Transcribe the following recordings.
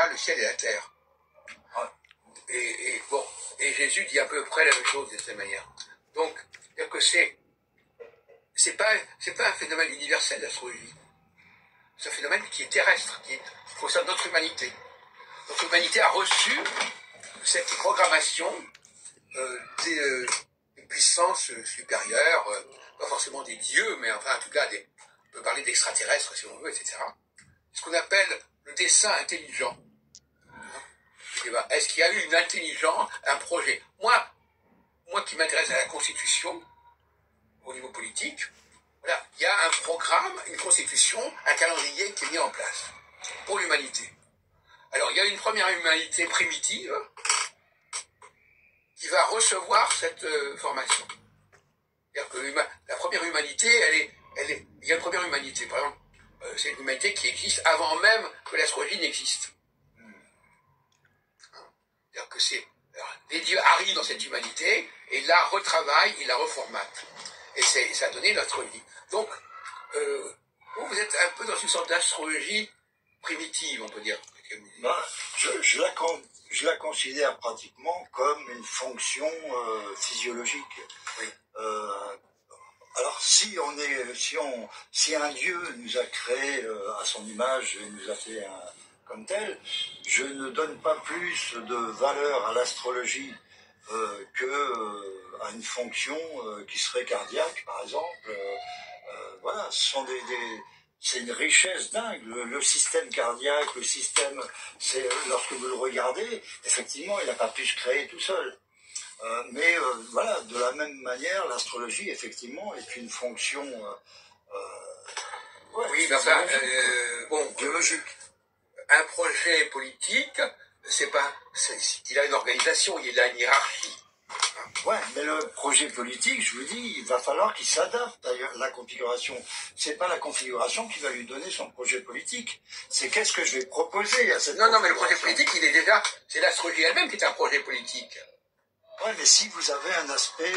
a le ciel et la terre. Et Jésus dit à peu près la même chose de cette manière. Donc, c'est-à-dire que c'est pas un phénomène universel, l'astrologie. C'est un phénomène qui est terrestre, qui concerne notre humanité. Notre humanité a reçu cette programmation des puissances supérieures, pas forcément des dieux, mais enfin, en tout cas, on peut parler d'extraterrestres, si on veut, etc. Ce qu'on appelle le dessein intelligent. Est-ce qu'il y a eu une intelligence, un projet? Moi qui m'intéresse à la Constitution, au niveau politique, voilà, il y a un programme, une Constitution, un calendrier qui est mis en place pour l'humanité. Alors, il y a une première humanité primitive qui va recevoir cette formation. C'est-à-dire que la première humanité, il y a une première humanité, par exemple, c'est une humanité qui existe avant même que l'astrologie n'existe. C'est-à-dire que les dieux arrivent dans cette humanité et la retravaillent, ils la reformatent. Et ça a donné l'astrologie. Donc, vous êtes un peu dans une sorte d'astrologie primitive, on peut dire. Je la considère pratiquement comme une fonction physiologique. Oui. Alors si un dieu nous a créé à son image et nous a fait comme tel, je ne donne pas plus de valeur à l'astrologie que à une fonction qui serait cardiaque, par exemple. Voilà, c'est une richesse dingue. Le système cardiaque, lorsque vous le regardez, effectivement, il n'a pas pu se créer tout seul. Mais voilà, de la même manière, l'astrologie, effectivement, est une fonction oui, mais enfin, biologique. Un projet politique, il a une organisation, il a une hiérarchie. Ouais, mais le projet politique, je vous dis, il va falloir qu'il s'adapte. D'ailleurs, la configuration, c'est pas la configuration qui va lui donner son projet politique. C'est qu'est-ce que je vais proposer à cette Non, mais le projet politique, c'est l'astrologie elle-même qui est un projet politique. Ouais, mais si vous avez un aspect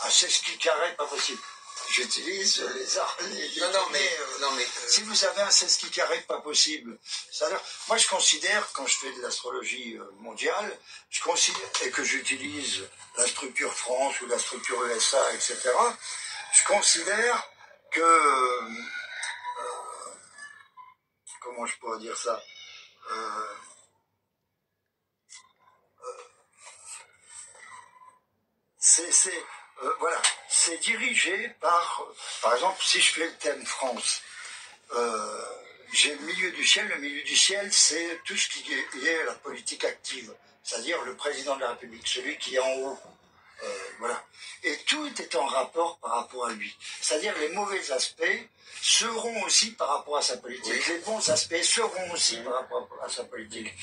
un sesqui carré, pas possible. J'utilise si vous avez un sesqui carré, pas possible. Moi, je considère, quand je fais de l'astrologie mondiale, et que j'utilise la structure France ou la structure USA, etc., je considère que... comment je pourrais dire ça voilà, c'est dirigé par exemple, si je fais le thème France, j'ai le milieu du ciel. Le milieu du ciel, c'est tout ce qui est lié à la politique active, c'est-à-dire le président de la République, celui qui est en haut. Voilà. Et tout est en rapport par rapport à lui. C'est-à-dire les mauvais aspects seront aussi par rapport à sa politique. Oui. Les bons aspects seront aussi par rapport à sa politique.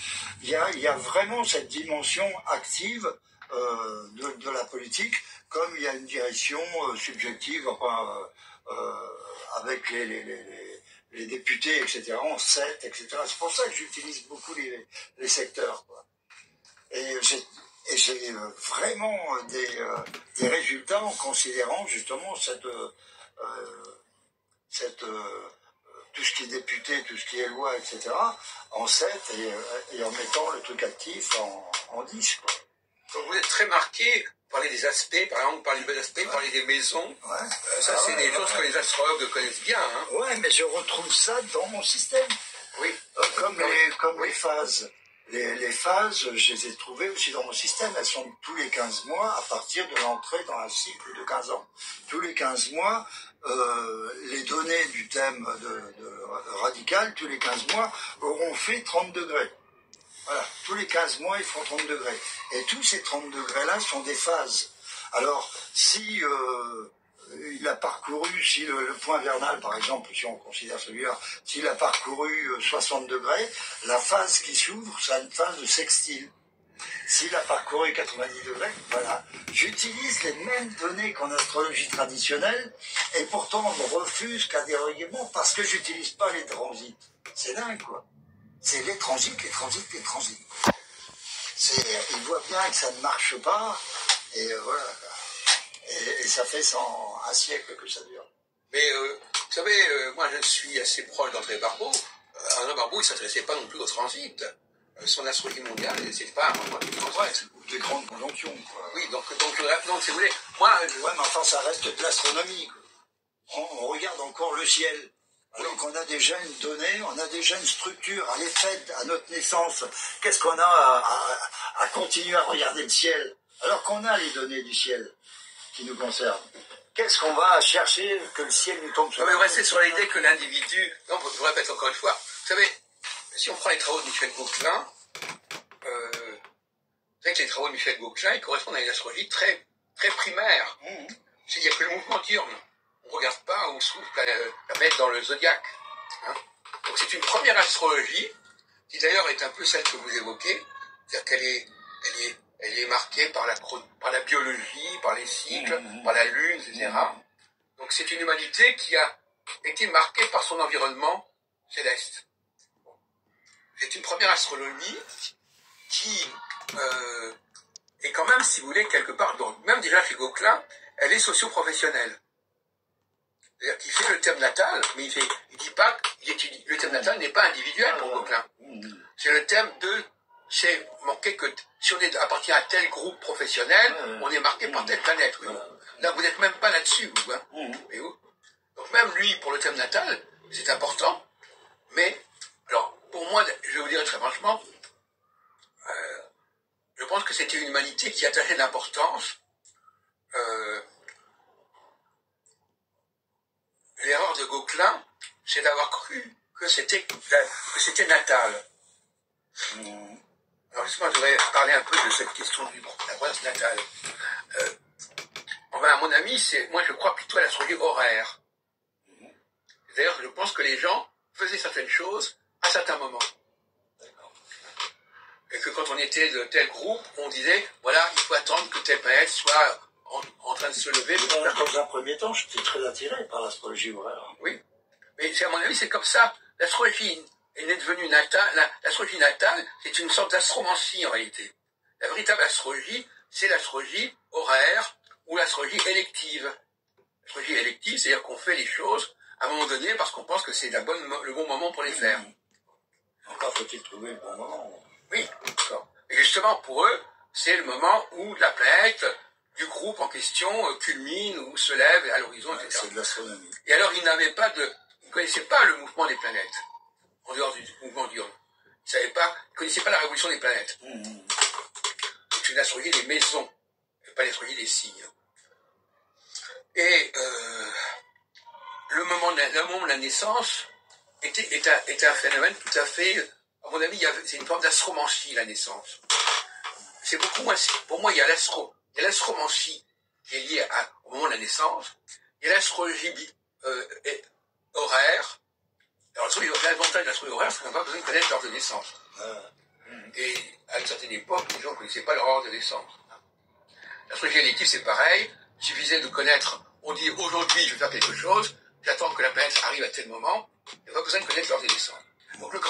Il y a vraiment cette dimension active de la politique, comme il y a une direction subjective, avec les députés, etc., en 7, etc. C'est pour ça que j'utilise beaucoup les secteurs, quoi. Et j'ai vraiment des résultats en considérant justement tout ce qui est député, tout ce qui est loi, etc., en 7 et en mettant le truc actif en 10, quoi. Donc vous êtes très marqué, vous parlez des aspects, par exemple, vous parlez des aspects, vous parlez des maisons. Ouais. Ça, c'est des choses que les astrologues connaissent bien. Hein. Ouais, mais je retrouve ça dans mon système. Oui. Comme les phases. Les phases, je les ai trouvées aussi dans mon système. Elles sont tous les 15 mois à partir de l'entrée dans un cycle de 15 ans. Tous les 15 mois, les données du thème de radical, tous les 15 mois, auront fait 30 degrés. Voilà, tous les 15 mois, ils font 30 degrés. Et tous ces 30 degrés-là sont des phases. Alors, si il a parcouru, si le point vernal, par exemple, si on considère celui-là, s'il a parcouru 60 degrés, la phase qui s'ouvre, c'est une phase de sextile. S'il a parcouru 90 degrés, voilà. J'utilise les mêmes données qu'en astrologie traditionnelle, et pourtant on me refuse catégoriquement parce que j'utilise pas les transits. C'est dingue, quoi. C'est les transits. Il voit bien que ça ne marche pas, et voilà. Et ça fait un siècle que ça dure. Mais vous savez, moi je suis assez proche d'André Barbeau, André Barbeau, il ne s'intéressait pas non plus au transit. Son astrologie mondiale, c'est pas un moment de transit. Ou des grandes conjonctions, quoi. Oui, donc si vous voulez, moi... Ouais, mais enfin, ça reste de l'astronomie, quoi. On regarde encore le ciel. Alors qu'on a déjà une donnée, on a déjà une structure, elle est faite à notre naissance. Qu'est-ce qu'on a à continuer à regarder le ciel alors qu'on a les données du ciel qui nous concernent? Qu'est-ce qu'on va chercher que le ciel nous tombe sur Non, la mais tête? rester sur l'idée que l'individu... Non, je vous répète encore une fois. Vous savez, si on prend les travaux de Michel Gauquelin, vous savez que les travaux de Michel Gauquelin, ils correspondent à une astrologie très, très primaire. Il n'y a que le mouvement diurne. On ne regarde pas où se trouve la planète dans le zodiaque. Hein. Donc c'est une première astrologie, qui d'ailleurs est un peu celle que vous évoquez, c'est-à-dire qu'elle est marquée par la biologie, par les cycles, par la lune, etc. Donc c'est une humanité qui a été marquée par son environnement céleste. C'est une première astrologie qui est quand même, si vous voulez, quelque part, donc, même déjà chez Gauquelin, elle est socio-professionnelle. C'est-à-dire qu'il fait le thème natal, mais il dit pas, le thème natal n'est pas individuel pour Gauquelin. C'est le thème c'est marqué que si on appartient à tel groupe professionnel, on est marqué par telle planète. Oui. Là, vous n'êtes même pas là-dessus, vous. Hein. Donc même lui, pour le thème natal, c'est important. Mais, alors, pour moi, je vais vous dire très franchement, je pense que c'était une humanité qui attachait de l'importance. L'erreur de Gauquelin, c'est d'avoir cru que c'était natal. Alors justement, je voudrais parler un peu de cette question de la croyance natale. Enfin, à mon avis, moi je crois plutôt à l'astrologie horaire. D'ailleurs, je pense que les gens faisaient certaines choses à certains moments. Et que quand on était de tel groupe, on disait, voilà, il faut attendre que telle planète soit en train de se lever. Dans un premier temps, j'étais très attiré par l'astrologie horaire. Oui, mais à mon avis, c'est comme ça. L'astrologie est devenue natale. L'astrologie natale, c'est une sorte d'astromancie en réalité. La véritable astrologie, c'est l'astrologie horaire ou l'astrologie élective. L'astrologie élective, c'est-à-dire qu'on fait les choses à un moment donné parce qu'on pense que c'est le bon moment pour les faire. Encore faut-il trouver le bon moment. Oui, d'accord. Et justement, pour eux, c'est le moment où la planète du groupe en question culmine ou se lève à l'horizon, etc. C'est de l'astronomie. Et alors, ils ne connaissaient pas le mouvement des planètes, en dehors du mouvement diurne. Ils ne connaissaient pas la révolution des planètes. C'est une astrologie des maisons, et pas l'astrologie des signes. Et le moment de la naissance était un phénomène tout à fait... À mon avis, c'est une forme d'astromancie, la naissance. C'est beaucoup moins... Pour moi, il y a l'astromancie qui est liée au moment de la naissance. Il y a l'astrologie horaire. Alors, l'avantage de l'astrologie horaire, c'est qu'on n'a pas besoin de connaître l'heure de naissance. Et à une certaine époque, les gens ne connaissaient pas leur heure de naissance. L'astrologie élective, c'est pareil. Il suffisait de connaître... On dit, aujourd'hui, je vais faire quelque chose. J'attends que la planète arrive à tel moment. Il n'y a pas besoin de connaître l'heure de naissance. Donc, le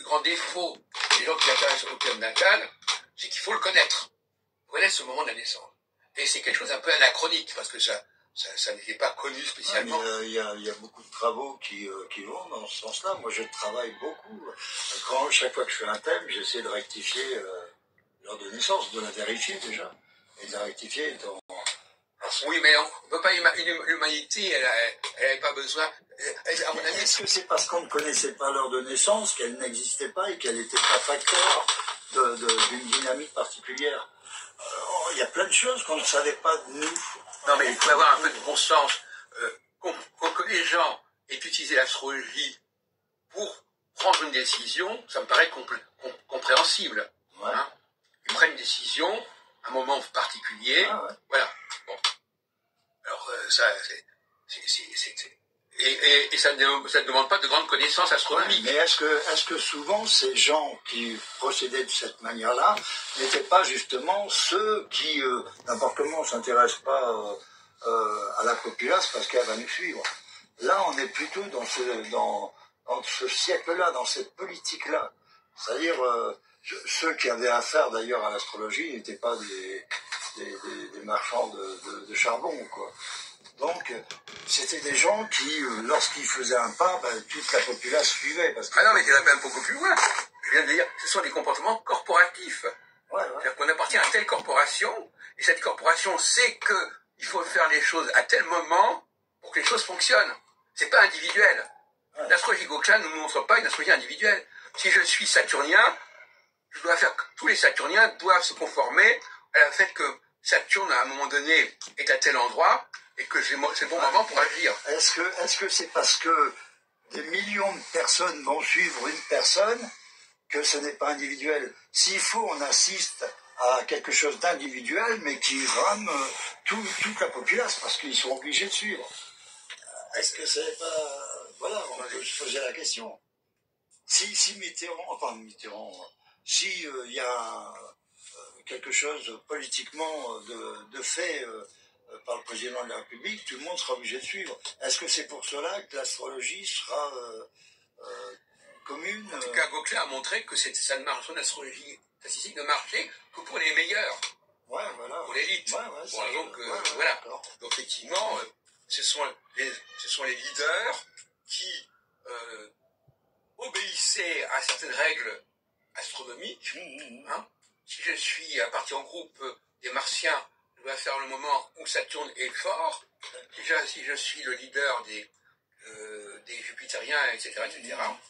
grand défaut des gens qui intéressent au thème natal, c'est qu'il faut le connaître. Il faut connaître ce moment de la naissance. Et c'est quelque chose un peu anachronique, parce que ça n'était pas connu spécialement. Il y a beaucoup de travaux qui vont dans ce sens-là. Moi, je travaille beaucoup. Chaque fois que je fais un thème, j'essaie de rectifier l'heure de naissance, de la vérifier déjà, et de la rectifier dans... Oui, mais on ne peut pas... L'humanité, elle n'avait pas besoin... À mon avis, est-ce que c'est parce qu'on ne connaissait pas l'heure de naissance, qu'elle n'existait pas et qu'elle n'était pas facteur d'une dynamique particulière? Il y a plein de choses qu'on ne savait pas de nous. Non, mais il faut avoir un peu de bon sens. Que les gens aient utilisé l'astrologie pour prendre une décision, ça me paraît compréhensible. Ouais. Hein. Ils prennent une décision, à un moment particulier, voilà. Bon. Alors, ça, et ça ne demande pas de grandes connaissances astronomiques. Mais est-ce que souvent ces gens qui procédaient de cette manière-là n'étaient pas justement ceux qui, n'importe comment, s'intéressent pas à la populace parce qu'elle va nous suivre? Là, on est plutôt dans ce siècle-là, dans cette politique-là. C'est-à-dire, ceux qui avaient affaire d'ailleurs à l'astrologie n'étaient pas des marchands de charbon, quoi. Donc, c'était des gens qui, lorsqu'ils faisaient un pas, toute la populace suivait. Parce que... Ah non, mais il y a même beaucoup plus loin. Je viens de dire, ce sont des comportements corporatifs. Ouais. C'est-à-dire qu'on appartient à telle corporation, et cette corporation sait qu'il faut faire les choses à tel moment pour que les choses fonctionnent. C'est pas individuel. Ouais. L'astrologie Goklan ne nous montre pas une astrologie individuelle. Si je suis saturnien, je dois faire que tous les saturniens doivent se conformer à fait que Saturne, à un moment donné, est à tel endroit, et que c'est le bon moment pour agir. Est-ce que c'est parce que des millions de personnes vont suivre une personne que ce n'est pas individuel? S'il faut, on assiste à quelque chose d'individuel, mais qui rame toute la populace, parce qu'ils sont obligés de suivre. Est-ce que c'est pas... Voilà, on peut se poser la question. Si Mitterrand, si il y a quelque chose politiquement de fait par le président de la République, tout le monde sera obligé de suivre. Est-ce que c'est pour cela que l'astrologie sera commune En tout cas, Goklan a montré que ça ne marche, son astrologie statistique ne marchait que pour les meilleurs. Ouais, voilà. Pour l'élite. Voilà. Donc effectivement, ce sont les leaders qui obéissaient à certaines règles astronomiques. Hein. Si je suis appartenu en groupe des Martiens, je dois faire le moment où Saturne est fort. Si je suis le leader des Jupitériens, etc.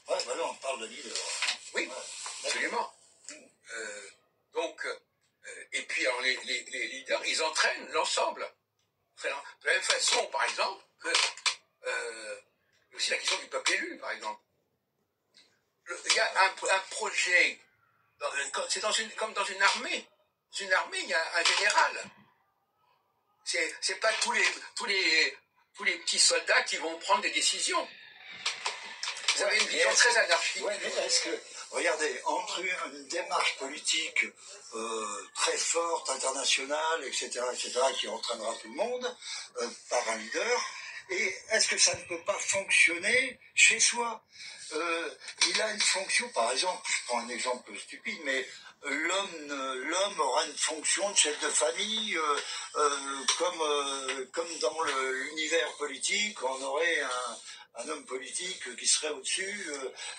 Ouais, voilà, on parle de leader. Oui, absolument. Et puis alors, les leaders, ils entraînent l'ensemble. De la même façon, par exemple, que aussi la question du peuple élu, par exemple. Il y a un projet, comme dans une armée. Dans une armée, il y a un général. C'est pas tous les petits soldats qui vont prendre des décisions. Vous avez une vision très anarchique. Ouais, mais est-ce que, regardez, entre une démarche politique très forte, internationale, etc., qui entraînera tout le monde par un leader, et est-ce que ça ne peut pas fonctionner chez soi? Il a une fonction, par exemple, je prends un exemple stupide, mais l'homme aura une fonction de chef de famille, comme dans l'univers politique, on aurait un homme politique qui serait au-dessus,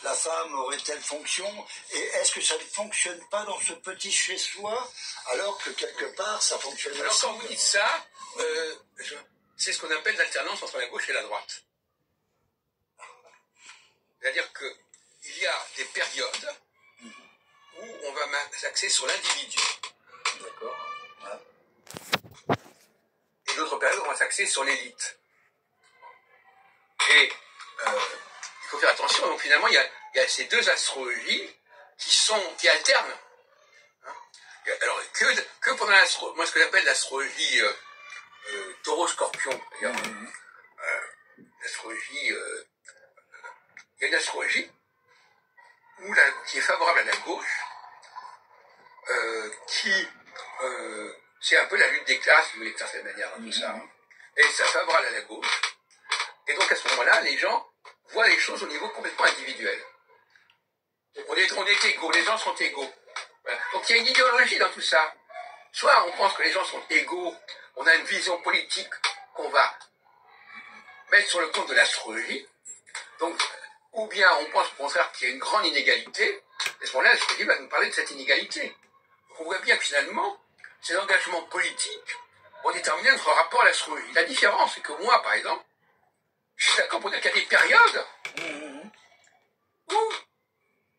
la femme aurait telle fonction, et est-ce que ça ne fonctionne pas dans ce petit chez-soi, alors que quelque part ça fonctionne? Alors quand vous dites ça, c'est ce qu'on appelle l'alternance entre la gauche et la droite. C'est-à-dire qu'il y a des périodes où on va s'axer sur l'individu. D'accord. Ouais. Et d'autres périodes où on va s'axer sur l'élite. Et il faut faire attention, donc finalement il y a ces deux astrologies qui alternent. Hein. Alors que pendant l'astrologie, moi ce que j'appelle l'astrologie taureau-scorpion, d'ailleurs, l'astrologie, il y a une astrologie qui est favorable à la gauche, c'est un peu la lutte des classes, si vous voulez, de certaine manière, tout ça. Hein. Et ça favorable à la gauche. Et donc à ce moment-là, les gens voient les choses au niveau complètement individuel. On est égaux, les gens sont égaux. Voilà. Donc il y a une idéologie dans tout ça. Soit on pense que les gens sont égaux, on a une vision politique qu'on va mettre sur le compte de l'astrologie, donc, ou bien on pense au contraire qu'il y a une grande inégalité, et à ce moment-là, l'astrologie va nous parler de cette inégalité. Donc on voit bien que finalement, ces engagements politiques vont déterminer notre rapport à l'astrologie. La différence, c'est que moi, par exemple, je suis d'accord pour dire qu'il y a des périodes où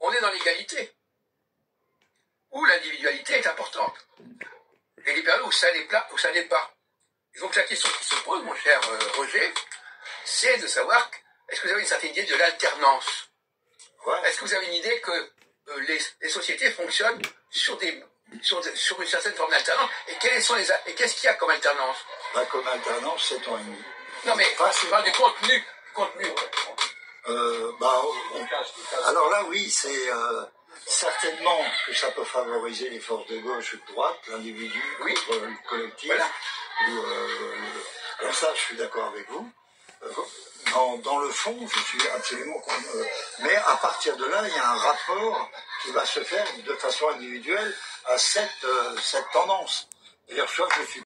on est dans l'égalité, où l'individualité est importante, et des périodes où ça n'est pas. Et donc la question qui se pose, mon cher Roger, c'est de savoir, est-ce que vous avez une certaine idée de l'alternance? Est-ce que vous avez une idée que les sociétés fonctionnent sur une certaine forme d'alternance? Et qu'est-ce qu'il y a comme alternance? Comme alternance, 7 ans et demi. Non mais, je parle du contenu. Alors là, oui, c'est certainement que ça peut favoriser les forces de gauche ou de droite, l'individu contre le collectif. Voilà. Alors ça, je suis d'accord avec vous. Dans le fond, je suis absolument contre. Mais à partir de là, il y a un rapport qui va se faire de façon individuelle à cette tendance. C'est-à-dire, soit je suis